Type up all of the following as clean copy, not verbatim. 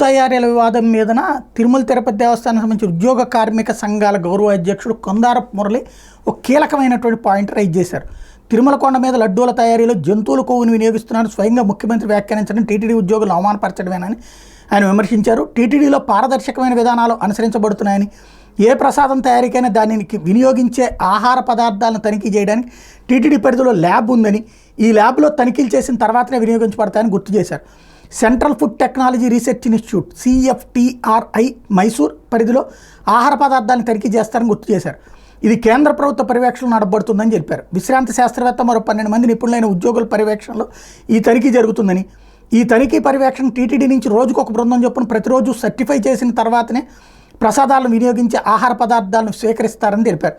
తయారీల వివాదం మీదన తిరుమల తిరుపతి దేవస్థానం సంబంధించి ఉద్యోగ కార్మిక సంఘాల గౌరవ అధ్యక్షుడు కొందారపు మురళి ఒక కీలకమైనటువంటి పాయింట్ రైజ్ చేశారు. తిరుమల కొండ మీద లడ్డూల తయారీలో జంతువుల కొవ్వును వినియోగిస్తున్నారు, స్వయంగా ముఖ్యమంత్రి వ్యాఖ్యానించడం టీటీడీ ఉద్యోగులను అవమానపరచడమేనని ఆయన విమర్శించారు. టీటీడీలో పారదర్శకమైన విధానాలు అనుసరించబడుతున్నాయని, ఏ ప్రసాదం తయారీకైనా దానికి వినియోగించే ఆహార పదార్థాలను తనిఖీ చేయడానికి టీటీడీ పరిధిలో ల్యాబ్ ఉందని, ఈ ల్యాబ్లో తనిఖీలు చేసిన తర్వాతనే వినియోగించబడతాయని గుర్తు చేశారు. Central food technology research institute CFTRI Mysore పరిధిలో ఆహార పదార్థాలను తనిఖీ చేస్తారని గుర్తు చేశారు. ఇది కేంద్ర ప్రభుత్వ పర్యవేక్షణలో నడబడుతుందని చెప్పారు. విశ్రాంతి శాస్త్రవేత్త మరో 12 మంది నిపుణులైన ఉద్యోగుల పర్యవేక్షణలో ఈ తనిఖీ జరుగుతుందని, ఈ తనిఖీ పర్యవేక్షణ టీటీడీ నుంచి రోజుకు ఒక బృందం చొప్పున ప్రతిరోజు సర్టిఫై చేసిన తర్వాతనే ప్రసాదాలను వినియోగించే ఆహార పదార్థాలను స్వీకరిస్తారని తెలిపారు.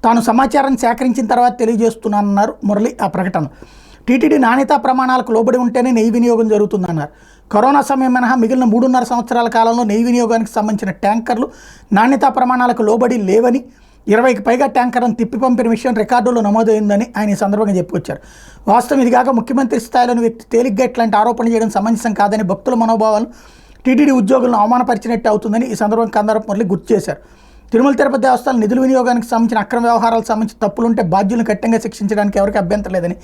తాను సమాచారాన్ని సేకరించిన తర్వాత తెలియజేస్తున్నానన్నారు మురళి. ఆ ప్రకటన టీటీడీ నాణ్యతా ప్రమాణాలకు లోబడి ఉంటేనే నెయ్యి వినియోగం జరుగుతుందన్నారు. కరోనా సమయం మినహా మిగిలిన 3.5 సంవత్సరాల కాలంలో నెయ్యి వినియోగానికి సంబంధించిన ట్యాంకర్లు నాణ్యతా ప్రమాణాలకు లోబడి లేవని, 20కి పైగా ట్యాంకర్లను తిప్పి పంపిన విషయం రికార్డుల్లో నమోదైందని ఆయన ఈ సందర్భంగా చెప్పుకొచ్చారు. వాస్తవం ఇది కాక ముఖ్యమంత్రి స్థాయిలోని వ్యక్తి తేలిగ్గా ఇట్లాంటి ఆరోపణలు చేయడం సమంజసం కాదని, భక్తుల మనోభావాలను టీటీడీ ఉద్యోగులను అవమానపరిచినట్టు అవుతుందని ఈ సందర్భంగా కొందారపు మురళి గుర్తు చేశారు. తిరుమల తిరుపతి దేవస్థానం నిధుల వినియోగానికి సంబంధించిన అక్రమ వ్యవహారాలకు సంబంధించి తప్పులుంటే బాధ్యులను కఠినంగా శిక్షించడానికి ఎవరికి అభ్యంతరం లేదని,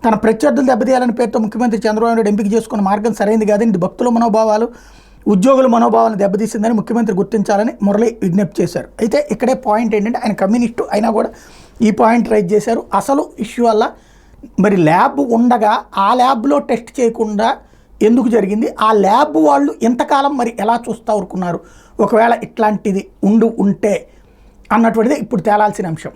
తన ప్రత్యర్థులు దెబ్బతీయాలని పేరుతో ముఖ్యమంత్రి చంద్రబాబు నాయుడు ఎంపిక చేసుకున్న మార్గం సరైనది కాదని, ఇది భక్తుల మనోభావాలు ఉద్యోగుల మనోభావాలను దెబ్బతీసిందని ముఖ్యమంత్రి గుర్తించాలని మురళి విజ్ఞప్తి చేశారు. అయితే ఇక్కడే పాయింట్ ఏంటంటే, ఆయన కమ్యూనిస్టు అయినా కూడా ఈ పాయింట్ రైజ్ చేశారు. అసలు ఇష్యూ వల్ల మరి ల్యాబ్ ఉండగా ఆ ల్యాబ్లో టెస్ట్ చేయకుండా ఎందుకు జరిగింది, ఆ ల్యాబ్ వాళ్ళు ఎంతకాలం మరి ఎలా చూస్తూ ఊరుకున్నారు, ఒకవేళ ఇట్లాంటిది ఉంటే అన్నటువంటిది ఇప్పుడు తేలాల్సిన అంశం.